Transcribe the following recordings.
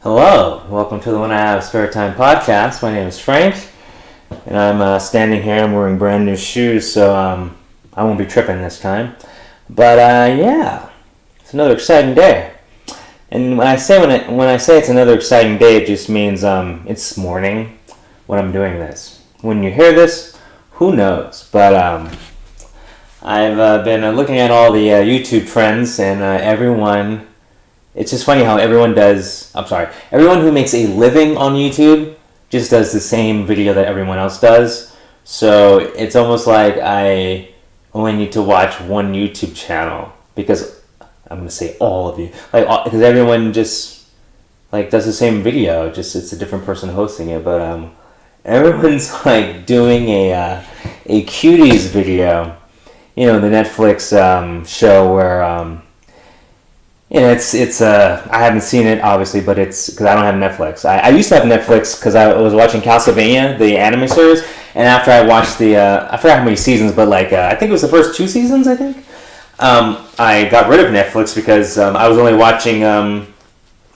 Hello, welcome to the When I Have Spare Time podcast. My name is Frank, and I'm standing here. I'm wearing brand new shoes, so I won't be tripping this time. But yeah, it's another exciting day. And when I say it's another exciting day, it just means it's morning when I'm doing this. When you hear this, who knows? But I've been looking at all the YouTube trends, and everyone. It's just funny how everyone who makes a living on YouTube just does the same video that everyone else does. So it's almost like I only need to watch one YouTube channel because I'm going to say all of you. Because everyone just does the same video, just it's a different person hosting it. But everyone's doing a Cuties video. You know, the Netflix show where... it's I haven't seen it obviously, but it's because I don't have Netflix. I used to have Netflix because I was watching Castlevania, the anime series, and after I watched I forgot how many seasons, but I think it was the first 2 seasons. I think I got rid of Netflix because I was only watching. I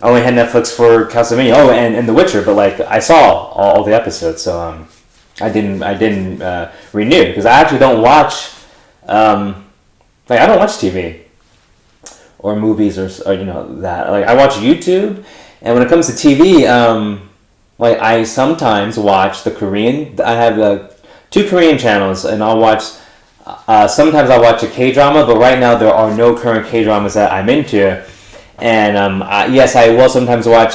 only had Netflix for Castlevania. Oh, and The Witcher, but I saw all the episodes, so I didn't renew because I actually don't watch. I don't watch TV. Or movies, or that. I watch YouTube, and when it comes to TV, I sometimes watch the Korean. I have 2 Korean channels, and I'll watch. Sometimes I'll watch a K-drama, but right now there are no current K-dramas that I'm into. And yes, I will sometimes watch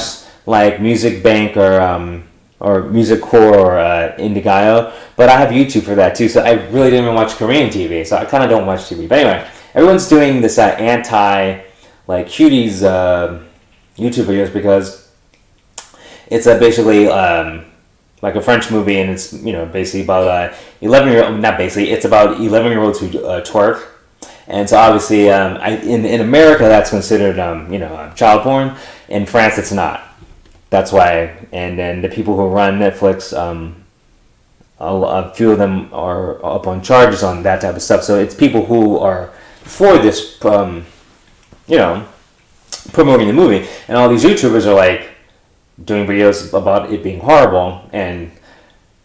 Music Bank or Music Core or Indigayo, but I have YouTube for that too. So I really didn't even watch Korean TV, so I kind of don't watch TV. But anyway. Everyone's doing this Cuties YouTube videos because it's basically a French movie, and it's basically about 11-year-old. Not basically, it's about 11-year-olds who twerk, and so obviously in America that's considered child porn. In France, it's not. That's why, and then the people who run Netflix, a few of them are up on charges on that type of stuff. So it's people who are for this, promoting the movie, and all these YouTubers are doing videos about it being horrible, and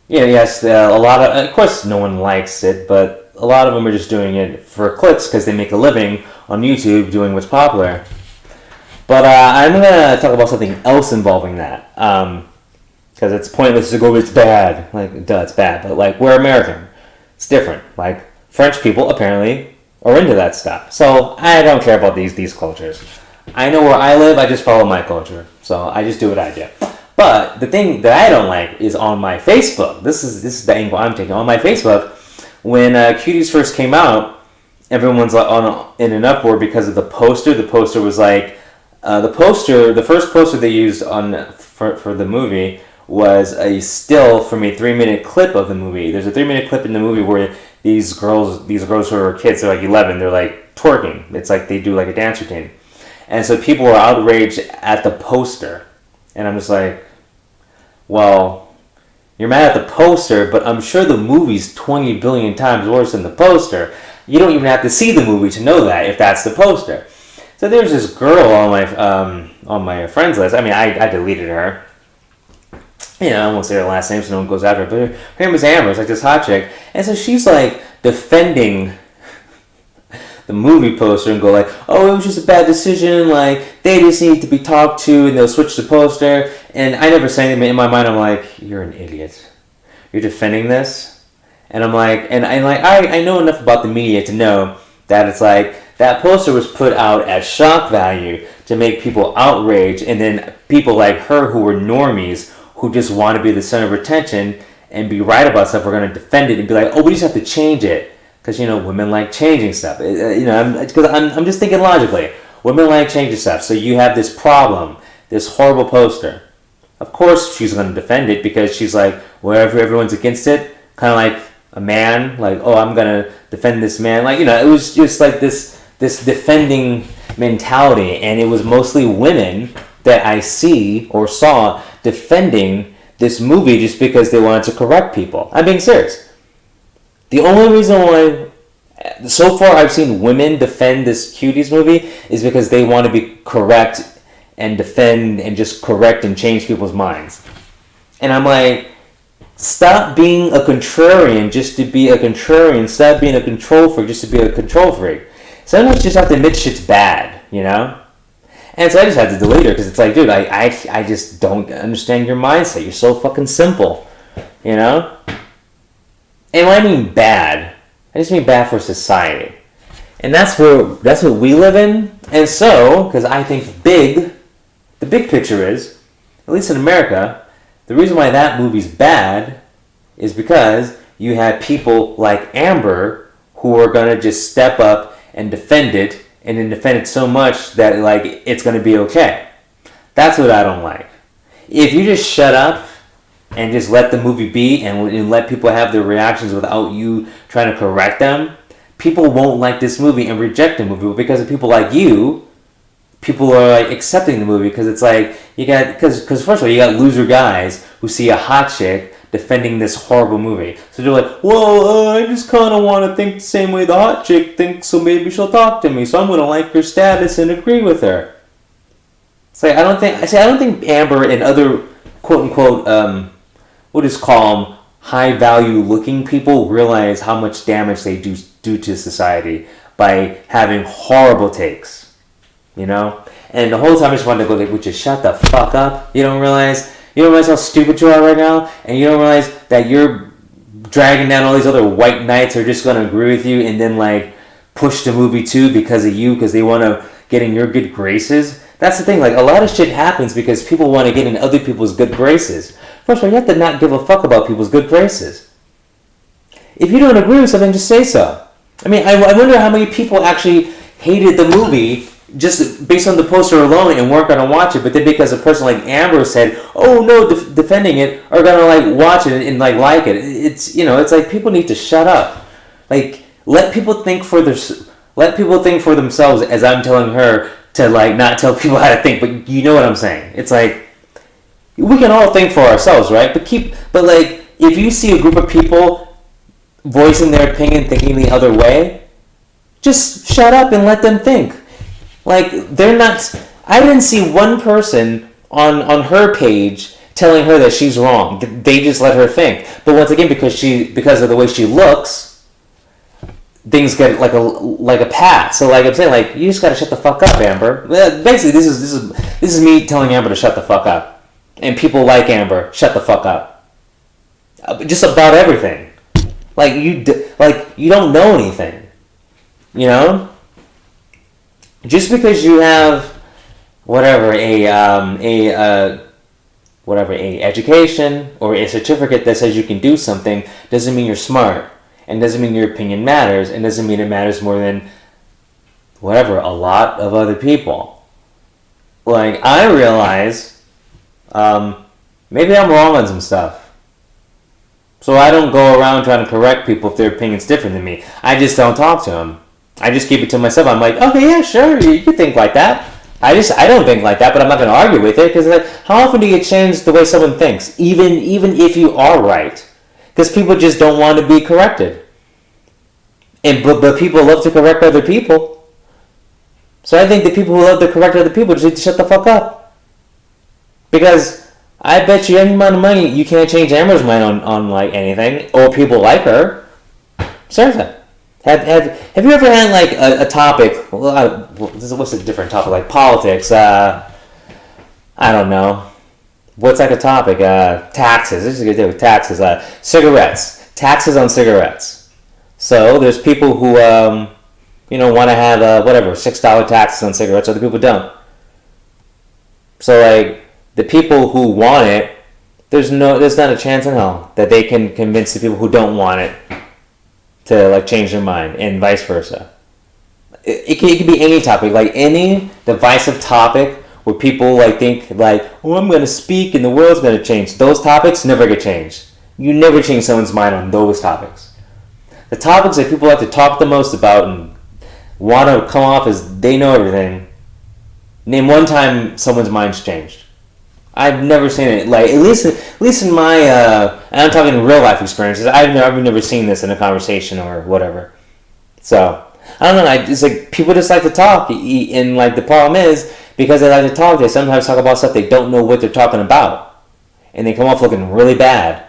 yes, a lot of course no one likes it, but a lot of them are just doing it for clicks because they make a living on YouTube doing what's popular. But I'm gonna talk about something else involving that, because it's pointless to go, it's bad, it's bad, but we're American, it's different. French people apparently are into that stuff. So I don't care about these cultures. I know where I live, I just follow my culture. So I just do what I do. But the thing that I don't like is on my Facebook. This is the angle I'm taking. On my Facebook, when Cuties first came out, everyone's in an uproar because of the poster. The poster was the first poster they used for the movie was a still from a 3-minute clip of the movie. There's a 3-minute clip in the movie where these girls who are kids, they're 11, they're twerking. It's they do a dance routine. And so people were outraged at the poster. And I'm just well, you're mad at the poster, but I'm sure the movie's 20 billion times worse than the poster. You don't even have to see the movie to know that if that's the poster. So there's this girl on my friends list. I mean, I deleted her. I won't say her last name so no one goes after her, but her name was Amber. It's this hot chick. And so she's defending the movie poster and go oh, it was just a bad decision, they just need to be talked to, and they'll switch the poster. And I never say anything, but in my mind I'm you're an idiot. You're defending this? And I'm I know enough about the media to know that it's that poster was put out at shock value to make people outraged, and then people like her who were normies who just want to be the center of attention and be right about stuff, we're going to defend it and be oh, we just have to change it because women like changing stuff. I'm just thinking logically. Women like changing stuff, so you have this problem, this horrible poster. Of course, she's going to defend it because she's wherever everyone's against it, kind of like a man, oh, I'm going to defend this man. It was just this defending mentality, and it was mostly women that I see or saw defending this movie just because they wanted to correct people. I'm being serious. The only reason why so far I've seen women defend this Cuties movie is because they want to be correct and defend and just correct and change people's minds. And I'm like, stop being a contrarian just to be a contrarian. Stop being a control freak just to be a control freak. Sometimes you just have to admit shit's bad, you know? And so I just had to delete her because it's like, dude, I just don't understand your mindset. You're so fucking simple, you know? And when I mean bad, I just mean bad for society. And that's what we live in. And so, because I think the big picture is, at least in America, the reason why that movie's bad is because you have people like Amber who are going to just step up and defend it, and then defend it so much that like it's going to be okay. That's what I don't like. If you just shut up and just let the movie be and let people have their reactions without you trying to correct them, people won't like this movie and reject the movie. But because of people like you, people are like accepting the movie because it's like you got because first of all you got loser guys who see a hot chick defending this horrible movie, so they're like, well, I just kind of want to think the same way the hot chick thinks, so maybe she'll talk to me, so I'm gonna like her status and agree with her. It's like I don't think Amber and other quote unquote we'll just call them high value looking people realize how much damage they do to society by having horrible takes, you know? And the whole time I just wanted to go like, would you shut the fuck up? You don't realize how stupid you are right now? And you don't realize that you're dragging down all these other white knights who are just going to agree with you and then like push the movie too because of you, because they want to get in your good graces? That's the thing, like a lot of shit happens because people want to get in other people's good graces. First of all, you have to not give a fuck about people's good graces. If you don't agree with something, just say so. I mean, I wonder how many people actually hated the movie just based on the poster alone and weren't going to watch it, but then because a person like Amber said, oh no, defending it, are going to like watch it and like it. It's, you know, it's like people need to shut up. Like, let people think for themselves, as I'm telling her to like not tell people how to think, but you know what I'm saying. It's like, we can all think for ourselves, right? But like, if you see a group of people voicing their opinion, thinking the other way, just shut up and let them think. Like, they're not... I didn't see one person on her page telling her that she's wrong. They just let her think. But once again, because of the way she looks, things get like a pass. So like I'm saying, like, you just gotta shut the fuck up, Amber. Basically, this is me telling Amber to shut the fuck up. And people like Amber, shut the fuck up. Just about everything. Like, you don't know anything. You know? Just because you have whatever a education or a certificate that says you can do something doesn't mean you're smart, and doesn't mean your opinion matters, and doesn't mean it matters more than whatever a lot of other people. Like, I realize maybe I'm wrong on some stuff, so I don't go around trying to correct people if their opinion's different than me. I just don't talk to them. I just keep it to myself. I'm like, okay, yeah, sure, you can think like that. I don't think like that, but I'm not going to argue with it, because like, how often do you change the way someone thinks, even if you are right? Because people just don't want to be corrected, but people love to correct other people. So I think the people who love to correct other people just need to shut the fuck up, because I bet you any amount of money you can't change Amber's mind on like anything, or people like her. Seriously. Have you ever had like a topic? What's a different topic, like politics? I don't know. What's like a topic? Taxes. This is a good deal with taxes. Cigarettes. Taxes on cigarettes. So there's people who want to have $6 taxes on cigarettes. Other people don't. So like the people who want it, there's not a chance in hell that they can convince the people who don't want it to like change their mind, and vice versa. It can be any topic, like any divisive topic where people like think like, oh, I'm going to speak and the world's going to change. Those topics never get changed. You never change someone's mind on those topics. The topics that people like to talk the most about and want to come off as they know everything, name one time someone's mind's changed. I've never seen it. Like, at least in my and I'm talking real life experiences. I've never seen this in a conversation or whatever. So I don't know. It's like people just like to talk, and like the problem is because they like to talk, they sometimes talk about stuff they don't know what they're talking about. And they come off looking really bad.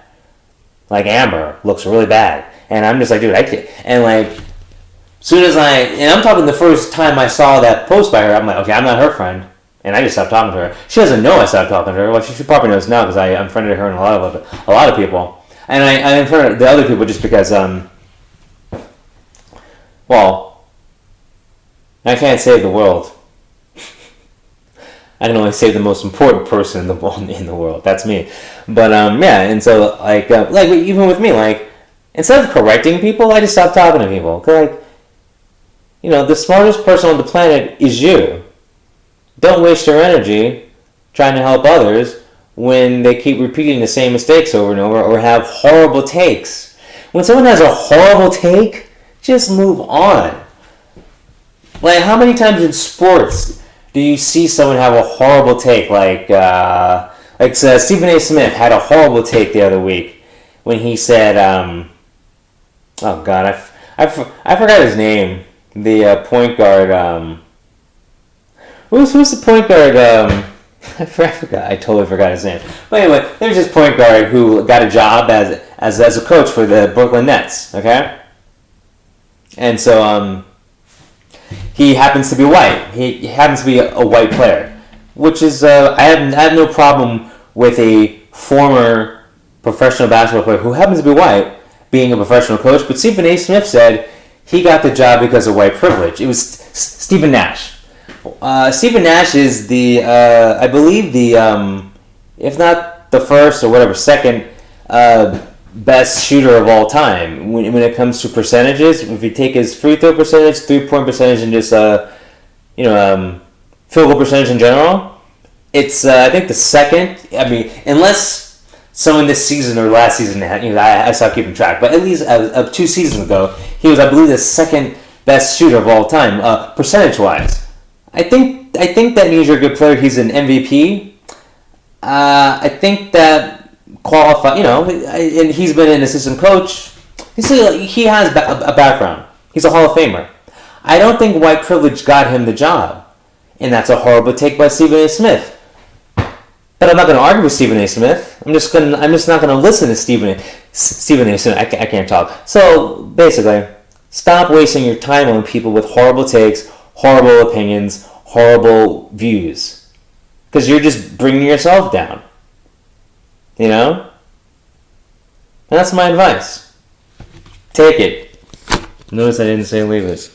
Like Amber looks really bad. And I'm just like, dude, I can't. And like, soon as and I'm talking the first time I saw that post by her, I'm like, okay, I'm not her friend. And I just stopped talking to her. She doesn't know I stopped talking to her. Well, she probably knows now because I unfriended her and a lot of people. And I unfriended the other people just because, well, I can't save the world. I can only save the most important person in the world. That's me. But yeah, and so like even with me, like instead of correcting people, I just stopped talking to people. 'Cause, like, the smartest person on the planet is you. Don't waste your energy trying to help others when they keep repeating the same mistakes over and over or have horrible takes. When someone has a horrible take, just move on. Like, how many times in sports do you see someone have a horrible take? Like Stephen A. Smith had a horrible take the other week when he said, oh God, I forgot his name. The point guard, who's the point guard? I forgot. I totally forgot his name. But anyway, there's this point guard who got a job as a coach for the Brooklyn Nets. Okay, and so he happens to be white. He happens to be a white player, which is I have no problem with a former professional basketball player who happens to be white being a professional coach. But Stephen A. Smith said he got the job because of white privilege. It was Stephen Nash. Stephen Nash is the, I believe if not the first or whatever, second best shooter of all time when it comes to percentages. If you take his free throw percentage, 3-point percentage, and just field goal percentage in general, it's I think the second. I mean, unless someone this season or last season, I stopped keeping track, but at least 2 seasons ago, he was, I believe, the second best shooter of all time, percentage wise. I think that means you're a good player. He's an MVP. I think that qualify. And he's been an assistant coach. He has a background. He's a Hall of Famer. I don't think white privilege got him the job, and that's a horrible take by Stephen A. Smith. But I'm not going to argue with Stephen A. Smith. I'm just not going to listen to Stephen A. Smith. I can't talk. So basically, stop wasting your time on people with horrible takes, horrible opinions, horrible views, because you're just bringing yourself down. And that's my advice. Take it. Notice I didn't say leave it.